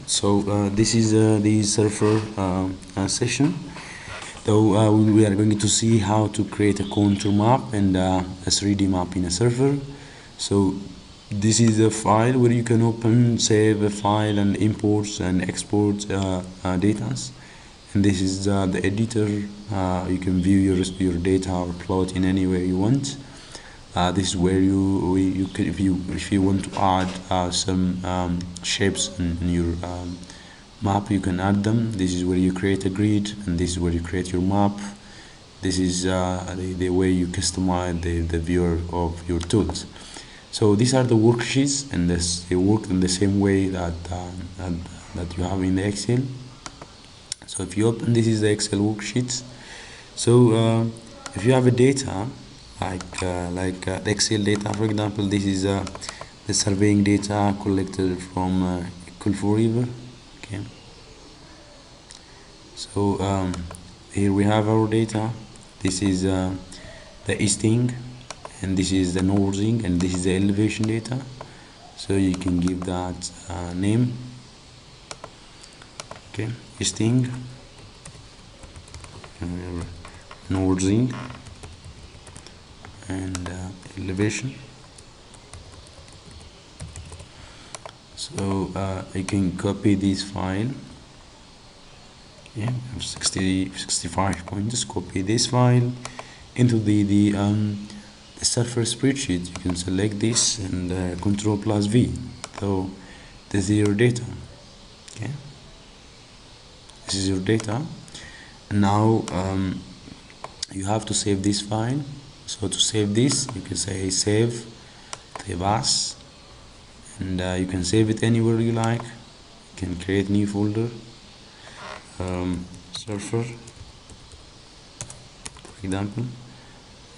So this is the surfer session. So we are going to see how to create a contour map and a 3D map in a server. So this is a file where you can open, save a file, and import and export data. And this is the editor. You can view your data or plot in any way you want. This is where you can, if you want to add some shapes in your map, you can add them. This is where you create a grid, and this is where you create your map. This is the way you customize the viewer of your tools. So these are the worksheets, and they work in the same way that you have in the Excel. So if you open, this is the Excel worksheets. So if you have a data like the Excel data, for example, this is the surveying data collected from Gulf River. Okay. So here we have our data. This is the easting, and this is the northing, and this is the elevation data. So you can give that name. Okay, easting, northing, and elevation. So you can copy this file. Yeah, 65 points. Copy this file into the surfer spreadsheet. You can select this and Ctrl+V. So this is your data. Okay, this is your data. And now you have to save this file. So to save this, you can say save as, and you can save it anywhere you like. You can create new folder, surfer, for example,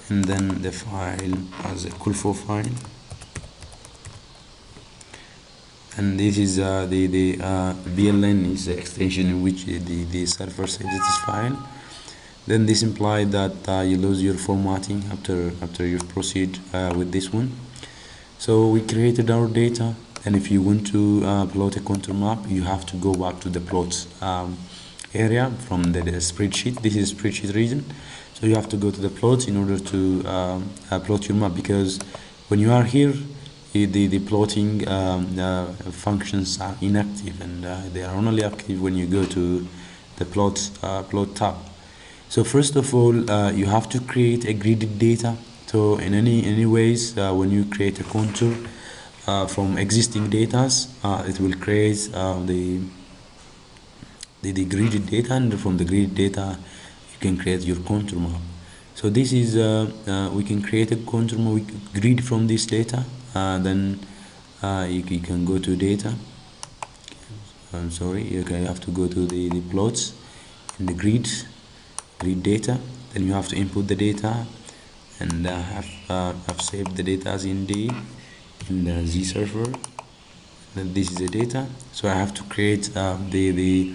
and then the file as a Gulf file. And this is the VLN is the extension in which the server saves this file. Then this implies that you lose your formatting after you proceed with this one. So we created our data, and if you want to plot a contour map, you have to go back to the plot area from the spreadsheet. This is spreadsheet region. So you have to go to the plots in order to plot your map, because when you are here, the plotting functions are inactive, and they are only active when you go to the plot tab. So first of all, you have to create a gridded data. So in any ways, when you create a contour from existing data, it will create the gridded data, and from the gridded data you can create your contour map. So this is we can create a contour map grid from this data. Then you can go to data. I'm sorry, you have to go to the plots and the grid data. Then you have to input the data, and have saved the data as in the Z server. Then this is the data. So I have to create the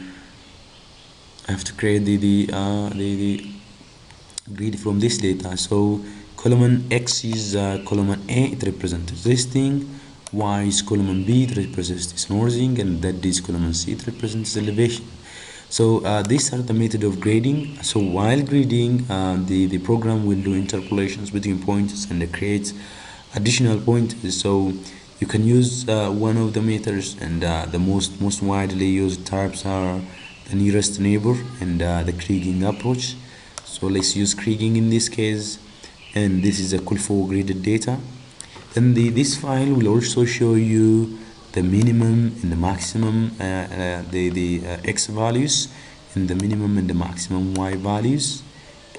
grid from this data. So column X is column A, it represents this thing. Y is column B, it represents this northing, and Z is column C, it represents elevation. So these are the method of grading. So while grading, the program will do interpolations between points and create additional pointers. So you can use one of the methods, and the most widely used types are the nearest neighbor and the kriging approach. So let's use kriging in this case, and this is a Gulf graded data. Then this file will also show you the minimum and the maximum X values, and the minimum and the maximum Y values,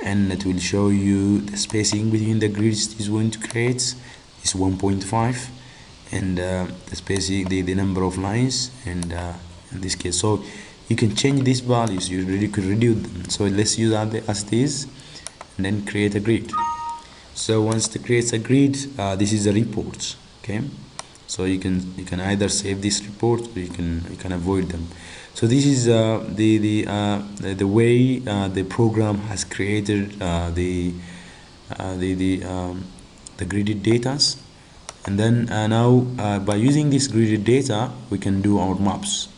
and it will show you the spacing between the grids is going to create is 1.5, and the spacing, the number of lines, and in this case, so you can change these values. You really could reduce them. So let's use that as it is, and then create a grid. So once it creates a grid, this is a report. Okay, so you can either save this report, or you can avoid them. So this is the way the program has created the gridded data. And then now by using this gridded data, we can do our maps.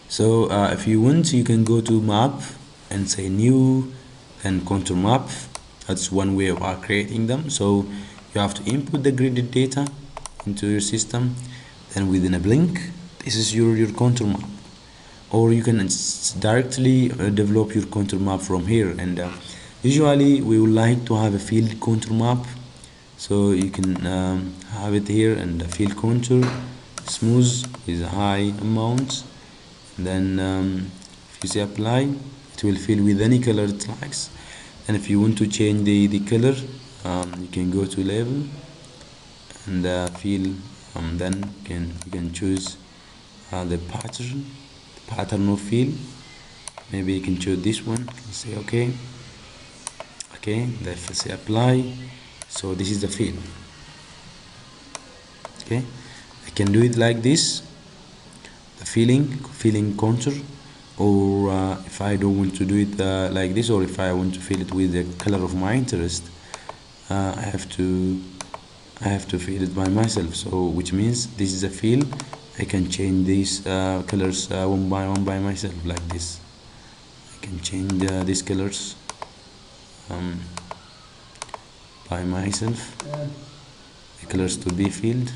So if you want, you can go to map and say new and contour map. That's one way of creating them. So you have to input the gridded data into your system, then within a blink, this is your contour map. Or you can directly develop your contour map from here. And usually we would like to have a field contour map, so you can have it here, and field contour smooth with a high amount. Then if you say apply, it will fill with any color it likes. And if you want to change the color, you can go to label and fill, then you can choose the pattern of fill. Maybe you can choose this one. You can say okay, then say apply. So this is the fill. Okay, I can do it like this, the filling contour. Or if I don't want to do it like this, or if I want to fill it with the color of my interest, I have to fill it by myself. So which means this is a fill. I can change these colors one by one by myself, like this. I can change these colors by myself, the colors to be filled.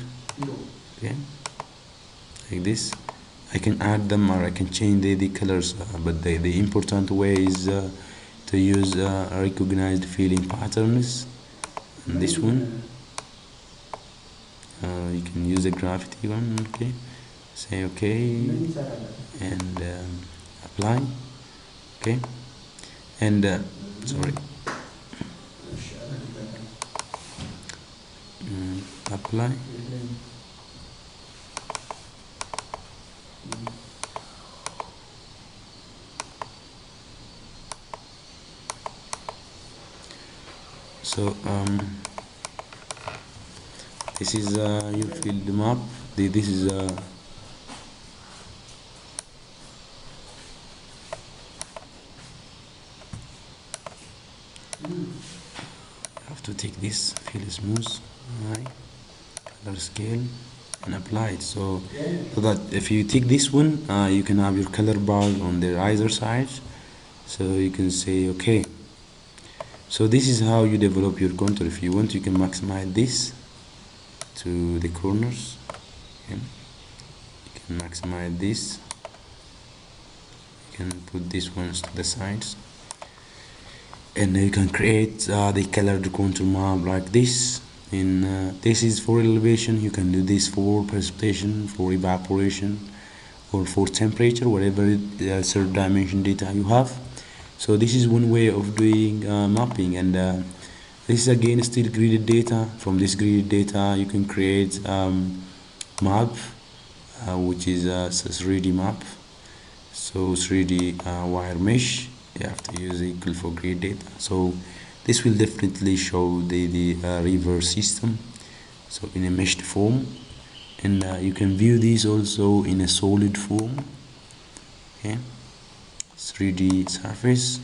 Okay, like this. I can add them, or I can change the colors, but the important way is to use recognized filling patterns. And this one, you can use the graffiti one. Okay, say okay, and apply. Okay, and sorry, apply. So this is you fill the map. This is have to take this, fill smooth, right, color scale, and apply it. So that if you take this one, you can have your color bar on the either side. So you can say okay. So this is how you develop your contour. If you want, you can maximize this to the corners. Okay. You can maximize this. You can put these ones to the sides, and you can create the colored contour map like this. In this is for elevation. You can do this for precipitation, for evaporation, or for temperature, whatever third dimension data you have. So this is one way of doing mapping. And this is again still gridded data. From this gridded data you can create map, which is a 3D map. So 3D wire mesh, you have to use equal for grid data. So this will definitely show the river system, so in a meshed form. And you can view these also in a solid form. Okay, 3D surface,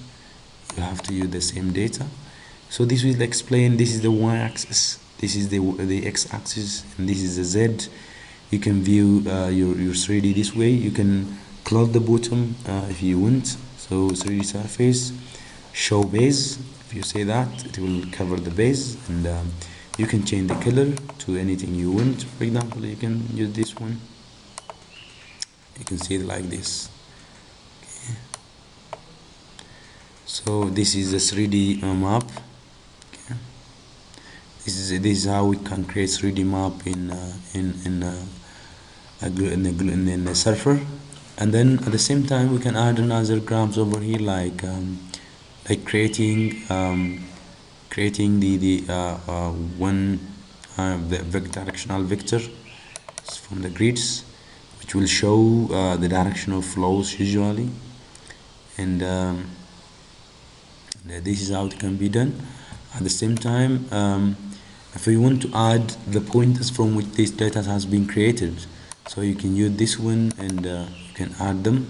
you have to use the same data. So this will explain, this is the y-axis, this is the x-axis, and this is the z. You can view your 3D this way. You can close the bottom if you want. So 3D surface, show base. If you say that, it will cover the base, and you can change the color to anything you want. For example, you can use this one. You can see it like this. Okay. So this is a 3D map. Okay. This is how we can create 3D map in a Surfer. And then at the same time we can add another grams over here, like creating the directional vector from the grids, which will show the direction of flows usually. And this is how it can be done. At the same time, if you want to add the pointers from which this data has been created, so you can use this one, and you can add them.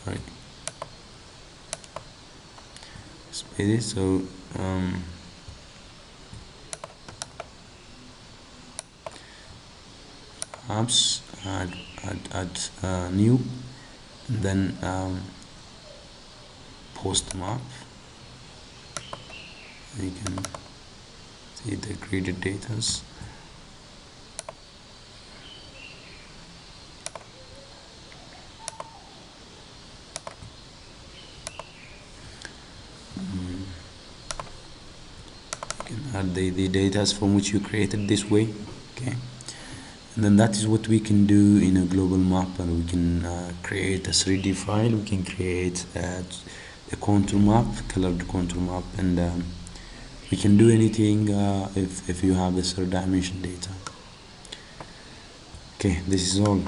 Right. So perhaps add new, and then post map. You can see the created datas. You can add the data from which you created this way. Okay, and then that is what we can do in a global map, and we can create a 3D file. We can create a contour map, colored contour map, and we can do anything if you have the third dimension data. Okay, this is all.